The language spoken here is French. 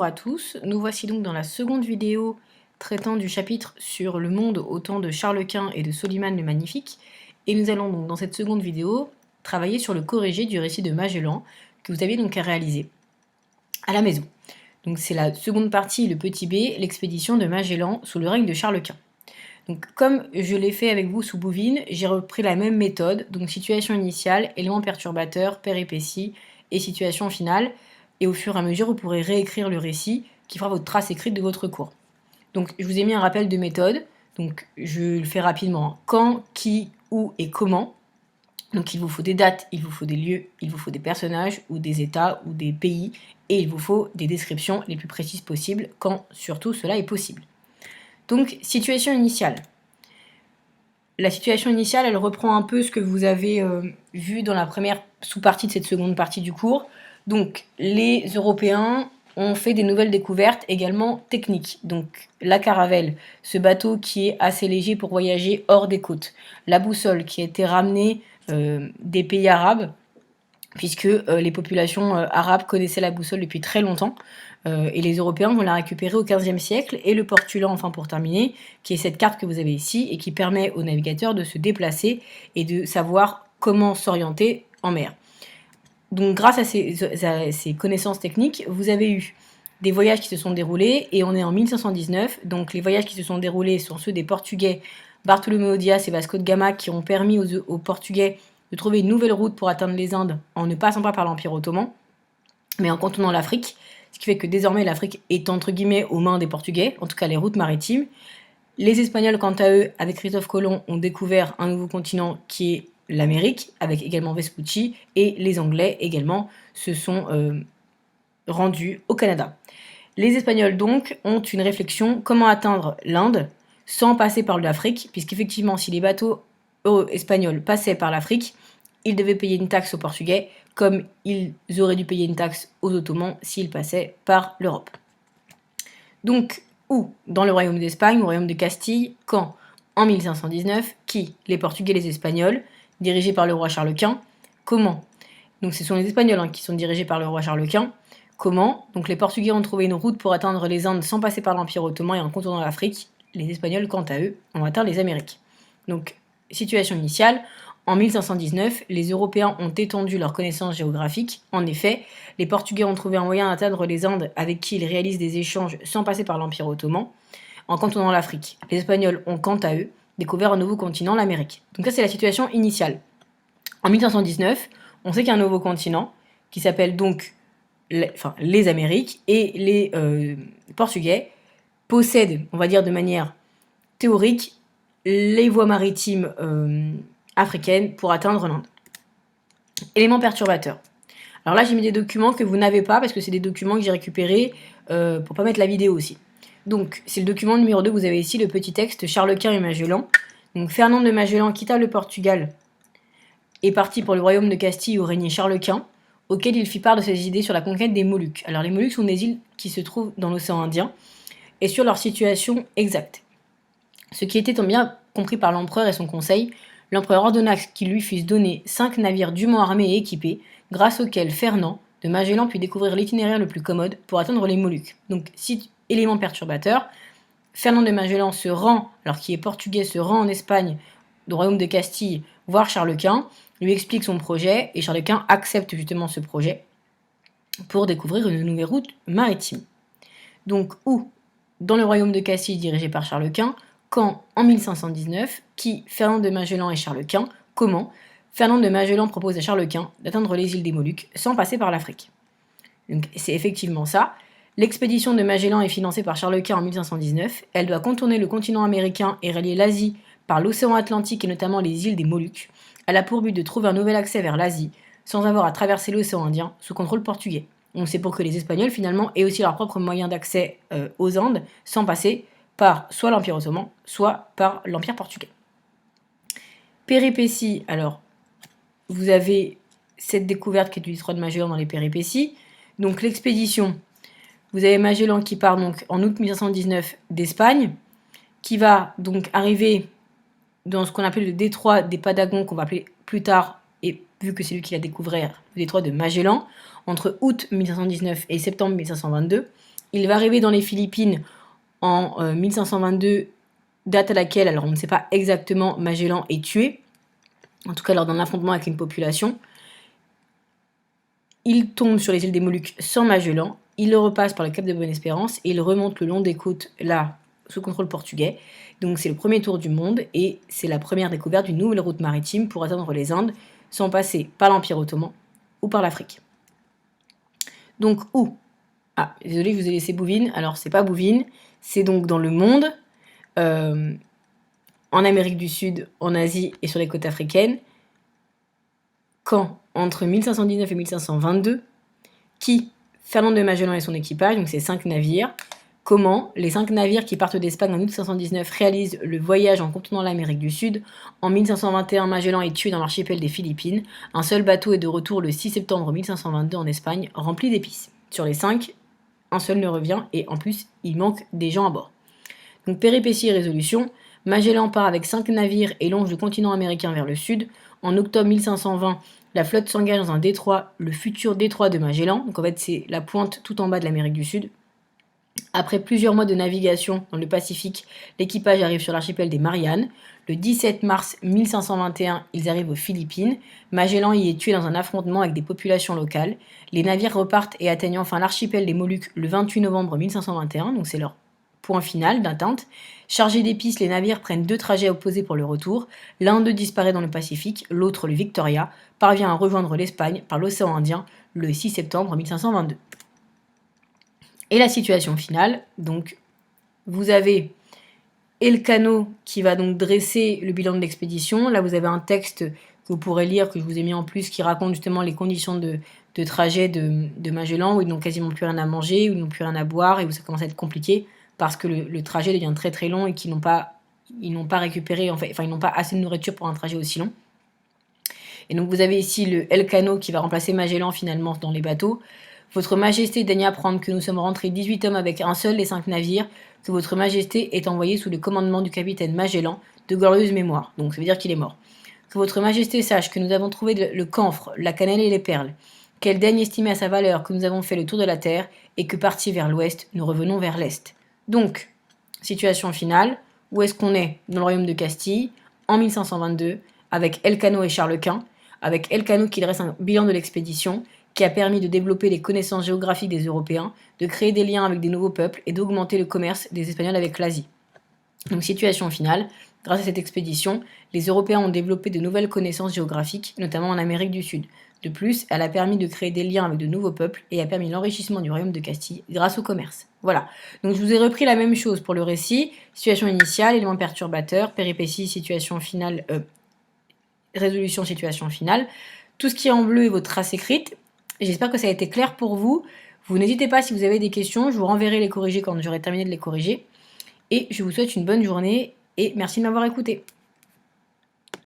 Bonjour à tous, nous voici donc dans la seconde vidéo traitant du chapitre sur le monde au temps de Charles Quint et de Soliman le Magnifique, et nous allons donc dans cette seconde vidéo travailler sur le corrigé du récit de Magellan que vous aviez donc à réaliser à la maison. Donc c'est la seconde partie, le petit b, l'expédition de Magellan sous le règne de Charles Quint. Donc comme je l'ai fait avec vous sous Bouvines, j'ai repris la même méthode, donc situation initiale, éléments perturbateurs, péripéties et situation finale, et au fur et à mesure vous pourrez réécrire le récit qui fera votre trace écrite de votre cours. Donc je vous ai mis un rappel de méthode, donc je le fais rapidement. Quand, qui, où et comment. Donc il vous faut des dates, il vous faut des lieux, il vous faut des personnages ou des états ou des pays, et il vous faut des descriptions les plus précises possibles quand surtout cela est possible. Donc situation initiale. La situation initiale, elle reprend un peu ce que vous avez vu dans la première sous-partie de cette seconde partie du cours. Donc les Européens ont fait des nouvelles découvertes également techniques. Donc la caravelle, ce bateau qui est assez léger pour voyager hors des côtes. La boussole qui a été ramenée des pays arabes, puisque les populations arabes connaissaient la boussole depuis très longtemps. Et les Européens vont la récupérer au XVe siècle, et le portulan, enfin pour terminer, qui est cette carte que vous avez ici, et qui permet aux navigateurs de se déplacer et de savoir comment s'orienter en mer. Donc grâce à ces connaissances techniques, vous avez eu des voyages qui se sont déroulés, et on est en 1519, donc les voyages qui se sont déroulés sont ceux des Portugais, Bartholoméo Dias et Vasco de Gama, qui ont permis aux Portugais de trouver une nouvelle route pour atteindre les Indes en ne passant pas par l'Empire ottoman, mais en contournant l'Afrique, ce qui fait que désormais l'Afrique est entre guillemets aux mains des Portugais, en tout cas les routes maritimes. Les Espagnols, quant à eux, avec Christophe Colomb, ont découvert un nouveau continent qui est l'Amérique, avec également Vespucci, et les Anglais également se sont rendus au Canada. Les Espagnols donc ont une réflexion comment atteindre l'Inde sans passer par l'Afrique, puisqu'effectivement si les bateaux espagnols passaient par l'Afrique, ils devaient payer une taxe aux Portugais, comme ils auraient dû payer une taxe aux Ottomans s'ils passaient par l'Europe. Donc, où? Dans le royaume d'Espagne, au royaume de Castille, quand? En 1519, qui? Les Portugais et les Espagnols, dirigés par le roi Charles Quint. Comment? Donc ce sont les Espagnols qui sont dirigés par le roi Charles Quint. Comment? Donc les Portugais ont trouvé une route pour atteindre les Indes sans passer par l'Empire ottoman et en contournant l'Afrique. Les Espagnols, quant à eux, ont atteint les Amériques. Donc, situation initiale, en 1519, les Européens ont étendu leurs connaissances géographiques. En effet, les Portugais ont trouvé un moyen d'atteindre les Indes avec qui ils réalisent des échanges sans passer par l'Empire ottoman, en contournant l'Afrique. Les Espagnols ont, quant à eux, découvert un nouveau continent, l'Amérique. Donc ça, c'est la situation initiale. En 1519, on sait qu'il y a un nouveau continent qui s'appelle donc les Amériques, et les Portugais possèdent, on va dire de manière théorique, les voies maritimes africaines pour atteindre l'Inde. Éléments perturbateurs. Alors là, j'ai mis des documents que vous n'avez pas, parce que c'est des documents que j'ai récupérés pour pas mettre la vidéo aussi. Donc, c'est le document numéro 2, vous avez ici le petit texte Charles Quint et Magellan. Donc, Fernand de Magellan quitta le Portugal et partit pour le royaume de Castille où régnait Charles Quint, auquel il fit part de ses idées sur la conquête des Moluques. Alors, les Moluques sont des îles qui se trouvent dans l'océan Indien, et sur leur situation exacte. Ce qui était bien compris par l'empereur et son conseil, l'empereur ordonna qu'il lui fussent donnés 5 navires dûment armés et équipés, grâce auxquels Fernand de Magellan put découvrir l'itinéraire le plus commode pour atteindre les Moluques. Donc, élément perturbateur, Fernand de Magellan se rend, alors qu'il est portugais, se rend en Espagne, au royaume de Castille, voir Charles Quint, lui explique son projet, et Charles Quint accepte justement ce projet pour découvrir une nouvelle route maritime. Donc, où? Dans le royaume de Castille dirigé par Charles Quint. Quand? En 1519. Qui? Fernand de Magellan et Charles Quint. Comment? Fernand de Magellan propose à Charles Quint d'atteindre les îles des Moluques sans passer par l'Afrique. Donc c'est effectivement ça. L'expédition de Magellan est financée par Charles Quint en 1519. Elle doit contourner le continent américain et relier l'Asie par l'océan Atlantique et notamment les îles des Moluques. Elle a pour but de trouver un nouvel accès vers l'Asie sans avoir à traverser l'océan Indien sous contrôle portugais. Donc c'est pour que les Espagnols finalement aient aussi leur propre moyen d'accès aux Indes sans passer par soit l'Empire ottoman, soit par l'Empire portugais. Péripéties, alors vous avez cette découverte qui est du détroit de Magellan dans les péripéties. Donc l'expédition, vous avez Magellan qui part donc en août 1519 d'Espagne, qui va donc arriver dans ce qu'on appelle le détroit des Padagons, qu'on va appeler plus tard, et vu que c'est lui qui l'a découvert, le détroit de Magellan, entre août 1519 et septembre 1522. Il va arriver dans les Philippines en 1522, date à laquelle, alors on ne sait pas exactement, Magellan est tué, en tout cas lors d'un affrontement avec une population. Il tombe sur les îles des Moluques sans Magellan, il le repasse par le cap de Bonne-Espérance et il remonte le long des côtes, là, sous contrôle portugais. Donc c'est le premier tour du monde et c'est la première découverte d'une nouvelle route maritime pour atteindre les Indes, sans passer par l'Empire ottoman ou par l'Afrique. Donc où? Ah, désolé, je vous ai laissé Bouvines. Alors c'est pas Bouvines, c'est donc dans le monde, en Amérique du Sud, en Asie et sur les côtes africaines, quand, entre 1519 et 1522, qui Fernand de Magellan et son équipage, donc c'est 5 navires, comment les 5 navires qui partent d'Espagne en 1519 réalisent le voyage en contournant l'Amérique du Sud. En 1521, Magellan est tué dans l'archipel des Philippines. Un seul bateau est de retour le 6 septembre 1522 en Espagne, rempli d'épices. Sur les 5, un seul ne revient et en plus, il manque des gens à bord. Donc péripéties et résolution. Magellan part avec 5 navires et longe le continent américain vers le sud. En octobre 1520, la flotte s'engage dans un détroit, le futur détroit de Magellan. Donc en fait, c'est la pointe tout en bas de l'Amérique du Sud. Après plusieurs mois de navigation dans le Pacifique, l'équipage arrive sur l'archipel des Mariannes. Le 17 mars 1521, ils arrivent aux Philippines. Magellan y est tué dans un affrontement avec des populations locales. Les navires repartent et atteignent enfin l'archipel des Moluques le 28 novembre 1521, donc c'est leur point final d'atteinte. Chargés d'épices, les navires prennent 2 trajets opposés pour le retour. L'un d'eux disparaît dans le Pacifique, l'autre, le Victoria, parvient à rejoindre l'Espagne par l'océan Indien le 6 septembre 1522. Et la situation finale, donc vous avez Elcano qui va donc dresser le bilan de l'expédition. Là vous avez un texte que vous pourrez lire, que je vous ai mis en plus, qui raconte justement les conditions de trajet de Magellan, où ils n'ont quasiment plus rien à manger, où ils n'ont plus rien à boire, et où ça commence à être compliqué, parce que le trajet devient très très long et qu'ils n'ont pas récupéré, ils n'ont pas assez de nourriture pour un trajet aussi long. Et donc vous avez ici le Elcano qui va remplacer Magellan finalement dans les bateaux. Votre Majesté daigne apprendre que nous sommes rentrés 18 hommes avec un seul des 5 navires, que votre Majesté est envoyée sous le commandement du capitaine Magellan, de glorieuse mémoire, donc ça veut dire qu'il est mort. Que votre Majesté sache que nous avons trouvé le camphre, la cannelle et les perles, qu'elle daigne estimer à sa valeur que nous avons fait le tour de la terre, et que partis vers l'ouest, nous revenons vers l'est. Donc, situation finale, où est-ce qu'on est? Dans le royaume de Castille, en 1522, avec Elcano et Charles Quint, avec Elcano qui dresse un bilan de l'expédition, qui a permis de développer les connaissances géographiques des Européens, de créer des liens avec des nouveaux peuples et d'augmenter le commerce des Espagnols avec l'Asie. Donc situation finale, grâce à cette expédition, les Européens ont développé de nouvelles connaissances géographiques, notamment en Amérique du Sud. De plus, elle a permis de créer des liens avec de nouveaux peuples et a permis l'enrichissement du royaume de Castille grâce au commerce. Voilà. Donc je vous ai repris la même chose pour le récit. Situation initiale, éléments perturbateurs, péripéties, situation finale, résolution, situation finale. Tout ce qui est en bleu est votre trace écrite. J'espère que ça a été clair pour vous. Vous n'hésitez pas si vous avez des questions, je vous renverrai les corriger quand j'aurai terminé de les corriger. Et je vous souhaite une bonne journée et merci de m'avoir écouté.